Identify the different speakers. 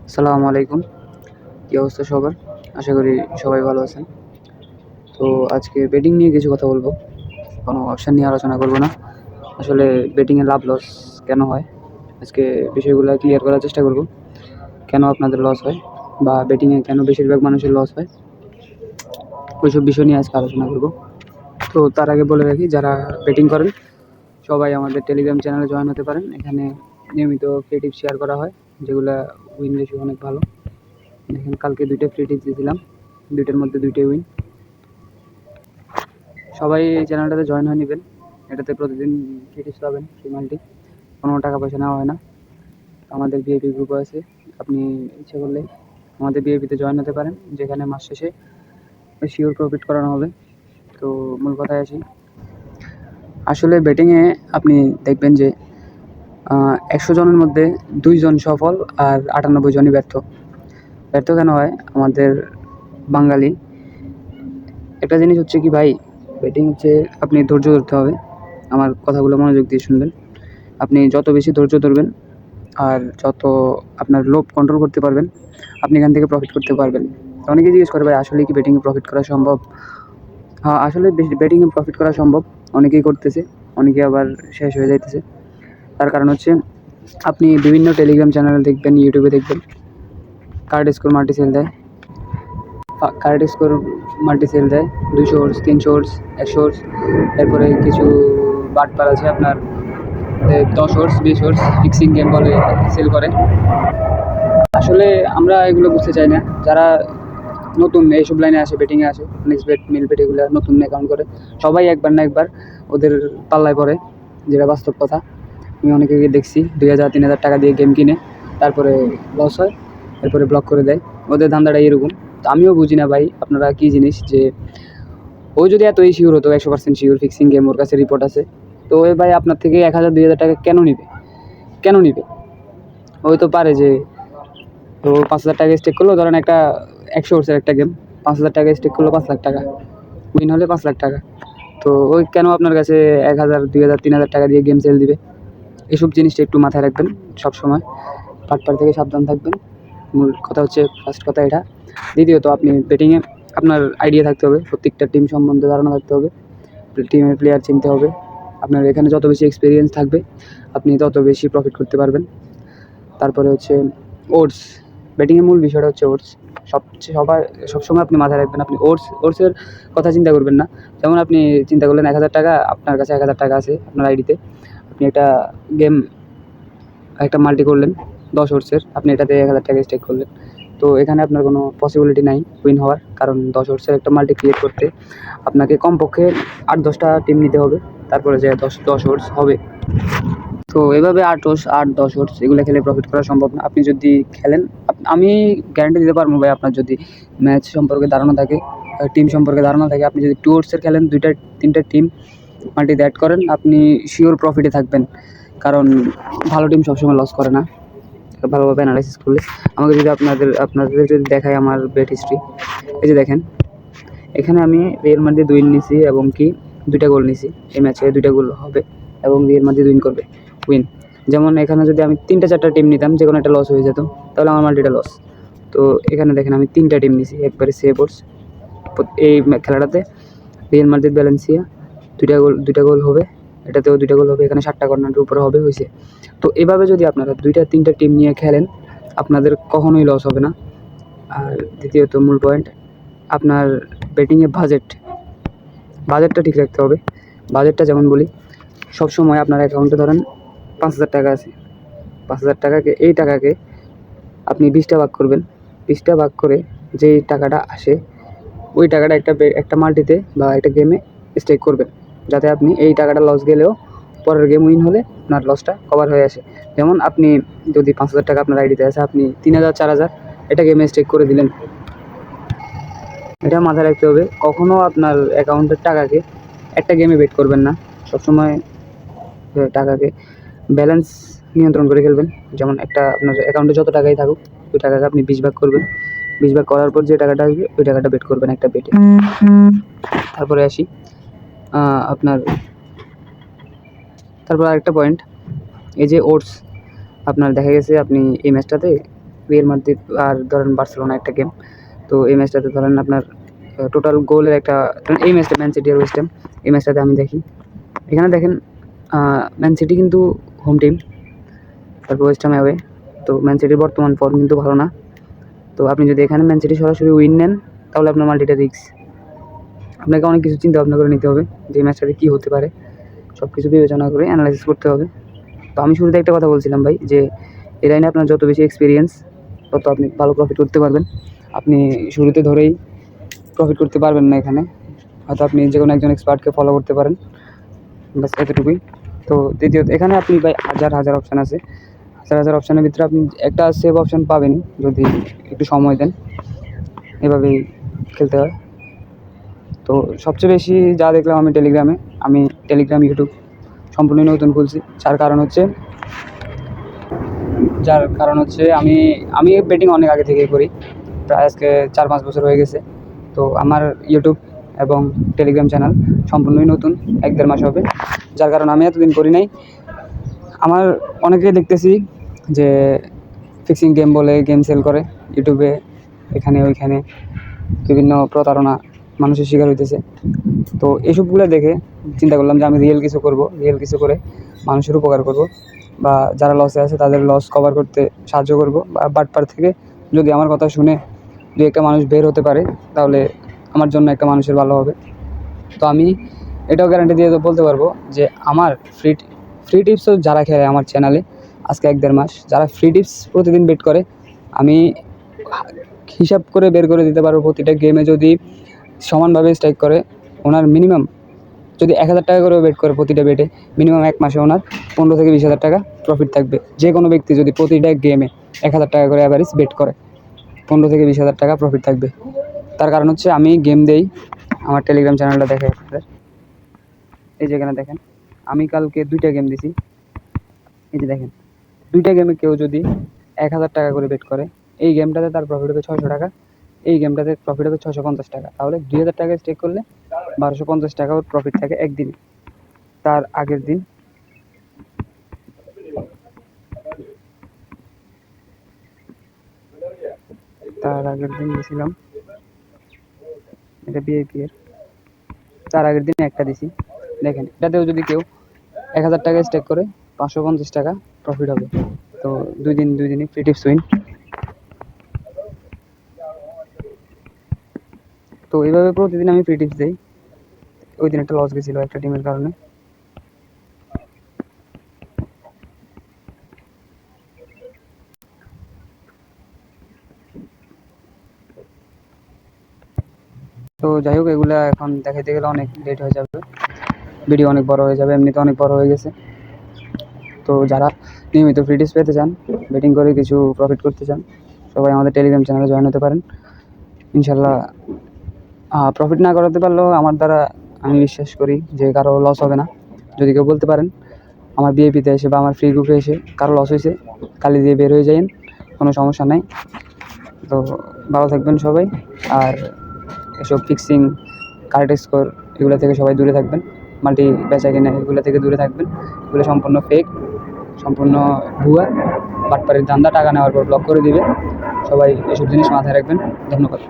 Speaker 1: আসসালামু আলাইকুম। কী অবস্থা সবার? আশা করি সবাই ভালো আছেন। তো আজকে বেটিং নিয়ে কিছু কথা বলবো। কোনো অপশান নিয়ে আলোচনা করব না। আসলে বেটিংয়ে লাভ লস কেন হয়? আজকে বিষয়গুলো ক্লিয়ার করার চেষ্টা করব। কেন আপনাদের লস হয় বা বেটিংয়ে কেন বেশিরভাগ মানুষের লস হয়? ওইসব বিষয় নিয়ে আজকে আলোচনা করব। তো তার আগে বলে রাখি, যারা বেটিং করেন সবাই আমাদের টেলিগ্রাম চ্যানেলে জয়েন হতে পারেন। এখানে নিয়মিত ফ্রি টিপস শেয়ার করা হয়, যেগুলো উইন রেশিও অনেক ভালো। দেখেন, কালকে 2টা ফ্রি টিপস দিয়েছিলাম, 2টার মধ্যে 2টাই উইন। সবাই এই চ্যানেলটাতে জয়েন হয়ে নেবেন। এটাতে প্রতিদিন ফ্রি টিপস পাবেন, ফ্রি মাল্টি, কোনো টাকা পয়সা নেওয়া হয় না। আমাদের ভিআইপি গ্রুপও আছে, আপনি ইচ্ছে করলে আমাদের ভিআইপিতে জয়েন হতে পারেন, যেখানে মাস শেষে শিওর প্রফিট করানো হবে। তো মূল কথায় আসি। আসলে বেটিংয়ে আপনি দেখবেন যে 100 জনের মধ্যে 2 জন সফল আর 98 জনই ব্যর্থ। ব্যর্থ কেন হয়? আমাদের বাঙালি একটা জিনিস হচ্ছে কি ভাই, বেটিং হচ্ছে আপনি ধৈর্য ধরতে হবে। আমার কথাগুলো মনোযোগ দিয়ে শুনবেন। আপনি যত বেশি ধৈর্য ধরবেন আর যত আপনার লোভ কন্ট্রোল করতে পারবেন, আপনি এখান থেকে প্রফিট করতে পারবেন। অনেকেই জিজ্ঞেস করে, ভাই আসলে কি বেটিংয়ে প্রফিট করা সম্ভব? হ্যাঁ, আসলে বেটিংয়ে প্রফিট করা সম্ভব। অনেকেই করতেছে, অনেকে আবার শেষ হয়ে যাইতেছে। তার কারণ হচ্ছে, আপনি বিভিন্ন টেলিগ্রাম চ্যানেলে দেখবেন, ইউটিউবে দেখবেন, কার্ড স্কোর মাল্টি সেল দেয়। কার্ড স্কোর মাল্টি সেল দেয় 200 ওভার্স, 300 ওভার্স, 100 ওভার্স। এরপরে কিছু বাটপার আছে আপনার 10 ওভার্স, 20 ওভার্স ফিক্সিং গেম বলে সেল করে। আসলে আমরা এগুলো বুঝতে চাই না। যারা নতুন এইসব লাইনে আসে, বেটিংয়ে আসে, নেক্সট বেট, মিলবেট, এগুলো নতুন অ্যাকাউন্ট করে, সবাই একবার না একবার ওদের পাল্লায় পড়ে, যেটা বাস্তব কথা। আমি অনেকে দেখছি 2,000-3,000 টাকা দিয়ে গেম কিনে, তারপরে লস হয়, এরপরে ব্লক করে দেয়। ওদের ধান্দাটা এরকম। তো আমিও বুঝি না ভাই, আপনারা কী জিনিস, যে ও যদি এতই শিওর হতো, 100% শিওর ফিক্সিং গেম, ওর কাছে রিপোর্ট আছে, তো ওই ভাই আপনার থেকে 1,000-2,000 টাকা কেন নিবে? কেন নিবে? ওই তো পারে যে, তো 5,000 টাকা স্টেক করলো, ধরেন একটা 100 ওভার্সের একটা গেম, 5,000 টাকা স্টেক করলো, 5 লাখ টাকা উইন হলে 5 লাখ টাকা। তো ওই কেন আপনার কাছে 1,000, 2,000, 3,000 টাকা দিয়ে গেম সেল দিবে? এসব জিনিসটা একটু মাথায় রাখবেন সবসময়। পাটপার থেকে সাবধান থাকবেন। মূল কথা হচ্ছে, ফার্স্ট কথা এটা। দ্বিতীয়ত, আপনি বেটিংয়ে আপনার আইডিয়া থাকতে হবে, প্রত্যেকটা টিম সম্বন্ধে ধারণা থাকতে হবে, টিমের প্লেয়ার চিনতে হবে। আপনার এখানে যত বেশি এক্সপিরিয়েন্স থাকবে, আপনি তত বেশি প্রফিট করতে পারবেন। তারপরে হচ্ছে ওটস। ব্যাটিংয়ের মূল বিষয়টা হচ্ছে ওটস। সবসময় আপনি মাথায় রাখবেন, আপনি ওটসের কথা চিন্তা করবেন না। যেমন আপনি চিন্তা করলেন 1,000 টাকা, আপনার কাছে 1,000 টাকা আছে আপনার আইডিতে, আপনি একটা গেম, একটা মাল্টি করলেন 10 ওভার্সের, আপনি এটাতে 1,000 টাকা স্টেক করলেন। তো এখানে আপনার কোনো পসিবিলিটি নাই উইন হওয়ার, কারণ 10 ওভার্সের একটা মাল্টি ক্রিয়েট করতে আপনাকে কমপক্ষে 8-10টা টিম নিতে হবে, তারপরে যে 10 ওভার্স হবে। তো এভাবে 8-10 ওভার্স এগুলো খেলে প্রফিট করা সম্ভব না। আপনি যদি খেলেন, আমি গ্যারান্টি দিতে পারবো ভাই, আপনার যদি ম্যাচ সম্পর্কে ধারণা থাকে, টিম সম্পর্কে ধারণা থাকে, আপনি যদি 2 ওভার্সের খেলেন, 2-3টা টিম মাল্টিতে অ্যাড করেন, আপনি শিওর প্রফিটে থাকবেন। কারণ ভালো টিম সবসময় লস করে না, ভালোভাবে অ্যানালাইসিস করলে। আমাকে যদি আপনাদের যদি দেখায় আমার বেট হিস্ট্রি, এই যে দেখেন, এখানে আমি রিয়াল মাদ্রিদ উইন নিছি এবং কি 2টা গোল নিছি। এই ম্যাচে 2টা গোল হবে এবং রিয়াল মাদ্রিদ উইন। যেমন এখানে যদি আমি 3-4টা টিম নিতাম, যে কোনো একটা লস হয়ে যেত, তাহলে আমার মাল্টিটা লস। তো এখানে দেখেন, আমি 3টা টিম নিছি, একবারে সেভস। এই খেলাটাতে রিয়াল মাদ্রিদ ভ্যালেন্সিয়া 2টা গোল হবে, এটাতেও 2টা গোল হবে, এখানে 7টা কর্নারের উপরে হবে, হয়েছে। তো এভাবে যদি আপনারা 2-3টা টিম নিয়ে খেলেন, আপনাদের কখনোই লস হবে না। আর দ্বিতীয়ত মূল পয়েন্ট, আপনার বেটিংয়ে বাজেটটা ঠিক রাখতে হবে। বাজেটটা যেমন বলি, সবসময় আপনার অ্যাকাউন্টে ধরেন 5,000 টাকা আছে। 5,000 টাকাকে, এই টাকাকে আপনি 20টা ভাগ করবেন। 20টা ভাগ করে যেই টাকাটা আসে, ওই টাকাটা একটা মাল্টিতে বা একটা গেমে স্টেক করবেন, যাতে আপনি এই টাকাটা লস গেলেও পরের গেম উইন হলে আপনার লসটা কভার হয়ে আসে। যেমন আপনি যদি 5,000 টাকা আপনার আইডিতে আছে, আপনি 3,000, 4,000 এটা গেমে স্টেক করে দিলেন। এটা মাথায় রাখতে হবে, কখনও আপনার অ্যাকাউন্টের টাকাকে একটা গেমে বেট করবেন না। সবসময় টাকাকে ব্যালেন্স নিয়ন্ত্রণ করে খেলবেন। যেমন একটা আপনার অ্যাকাউন্টে যত টাকাই থাকুক, ওই টাকাকে আপনি 20 ভাগ করবেন। 20 ভাগ করার পর যে টাকাটা আসবে, ওই টাকাটা বেট করবেন একটা বেটে। তারপরে আসি আপনার, তারপর আরেকটা পয়েন্ট, এই যে ওটস, আপনার দেখা গেছে আপনি এই ম্যাচটাতে রিয়াল মাদ্রিদ আর ধরেন বার্সেলোনা একটা গেম। তো এই ম্যাচটাতে ধরেন আপনার টোটাল গোলের একটা, এই ম্যাচটা ম্যান সিটি আর ওয়েস্ট হ্যাম, এই ম্যাচটাতে আমি দেখি। এখানে দেখেন ম্যান সিটি কিন্তু হোম টিম, তারপর ওয়েস্ট হ্যাম অ্যাওয়ে। তো ম্যান সিটির বর্তমান ফর্ম কিন্তু ভালো না। তো আপনি যদি এখানে ম্যান সিটি সরাসরি উইন নেন তাহলে আপনার মাল্টিটা রিস্ক। আপনাকে অনেক কিছু চিন্তা ভাবনা করে নিতে হবে যে ম্যাচটাতে কী হতে পারে, সব কিছু বিবেচনা করে অ্যানালাইসিস করতে হবে। তো আমি শুরুতে একটা কথা বলছিলাম ভাই, যে এই লাইনে আপনার যত বেশি এক্সপিরিয়েন্স তত আপনি ভালো প্রফিট করতে পারবেন। আপনি শুরুতে ধরেই প্রফিট করতে পারবেন না এখানে, হয়তো আপনি যে কোনো একজন এক্সপার্টকে ফলো করতে পারেন, বাস এতটুকুই। তো দ্বিতীয়ত এখানে আপনি ভাই হাজার হাজার অপশান আছে, হাজার হাজার অপশানের ভিতরে আপনি একটা সেভ অপশান পাবেনই যদি একটু সময় দেন, এভাবেই খেলতে হয়। তো সবচেয়ে বেশি যা দেখলাম আমি টেলিগ্রাম ইউটিউব সম্পূর্ণ নতুন খুলছি, যার কারণ হচ্ছে আমি বেটিং অনেক আগে থেকেই করি, প্রায় আজকে 4-5 বছর হয়ে গেছে। তো আমার ইউটিউব এবং টেলিগ্রাম চ্যানেল সম্পূর্ণই নতুন, 1-1.5 মাস হবে, যার কারণে আমি এতদিন করি নাই। আমার অনেকেই দেখতেছি যে ফিক্সিং গেম বলে গেম সেল করে ইউটিউবে, এখানে ওইখানে বিভিন্ন প্রতারণা মানুষের শিকার হইতেছে। তো এসবগুলো দেখে চিন্তা করলাম যে আমি রিয়েল কিছু করে মানুষের উপকার করব, বা যারা লসে আছে তাদের লস কভার করতে সাহায্য করব, বা বাটপার থেকে যদি আমার কথা শুনে যদি একটা মানুষ বের হতে পারে তাহলে আমার জন্য একটা মানুষের ভালো হবে। তো আমি এটাও গ্যারান্টি দিয়ে বলতে পারবো যে আমার ফ্রি টিপসও যারা খেলে আমার চ্যানেলে আজকে 1-1.5 মাস, যারা ফ্রি টিপস প্রতিদিন বেট করে, আমি হিসাব করে বের করে দিতে পারবো প্রতিটা গেমে যদি সমানভাবে স্ট্রাইক করে, ওনার মিনিমাম যদি 1,000 টাকা করে বেট করে প্রতিটা বেটে, মিনিমাম 1 মাসে ওনার 15 থেকে 20,000 টাকা প্রফিট থাকবে। যে কোনো ব্যক্তি যদি প্রতিটা গেমে 1,000 টাকা করে অ্যাভারেজ বেট করে, 15 থেকে 20,000 টাকা প্রফিট থাকবে। তার কারণ হচ্ছে আমি গেম দেই, আমার টেলিগ্রাম চ্যানেলটা দেখে আপনাদের, এই যেখানে দেখেন আমি কালকে 2টা গেম দিছি, এই যে দেখেন 2টা গেমে কেউ যদি 1,000 টাকা করে বেট করে, এই গেমটাতে তার প্রফিট হবে 600 টাকা, এই গেমটাতে প্রফিট হবে 650 টাকা। তাহলে 2,000 টাকা স্টেক করলে 1250 টাকা ওর প্রফিট থাকে একদিনে। তার আগের দিন দিয়েছিলাম, এটা বিআইপি এর, তার আগের দিন একটা দিছি। দেখেন এটাতেও যদি কেউ 1,000 টাকা স্টেক করে 550 টাকা প্রফিট হবে। তো দুই দিনই ফ্রি টিপস উইন। তো এইভাবে প্রতিদিন আমি ফ্রি টিপস দিই। ওই দিন একটা লস গেছিলো একটা টিমের কারণে। তো যাই হোক, এগুলা এখন দেখাইতে গেলে অনেক লেট হয়ে যাবে, ভিডিও অনেক বড় হয়ে যাবে, এমনিতে অনেক বড় হয়ে গেছে। তো যারা নিয়মিত ফ্রি টিপস পেতে চান, বেটিং করে কিছু প্রফিট করতে চান, সবাই আমাদের টেলিগ্রাম চ্যানেলে জয়েন হতে পারেন। ইনশাল্লাহ প্রফিট না করাতে পারলেও আমার দ্বারা আমি বিশ্বাস করি যে কারো লস হবে না। যদি কেউ বলতে পারেন আমার বিএপিতে এসে বা আমার ফ্রি গ্রুপে এসে কারো লস হয়েছে, কালি দিয়ে বের হয়ে যাইন, কোনো সমস্যা নাই। তো ভালো থাকবেন সবাই, আর এসব ফিক্সিং, কার্ড স্কোর এগুলো থেকে সবাই দূরে থাকবেন, মাল্টি বেচা কিনা এগুলো থেকে দূরে থাকবেন। এগুলো সম্পূর্ণ ফেক, সম্পূর্ণ ভুয়া, বাটপাড়ির ধান্দা, টাকা নেওয়ার পর ব্লক করে দিবে। সবাই এসব জিনিস মাথায় রাখবেন। ধন্যবাদ।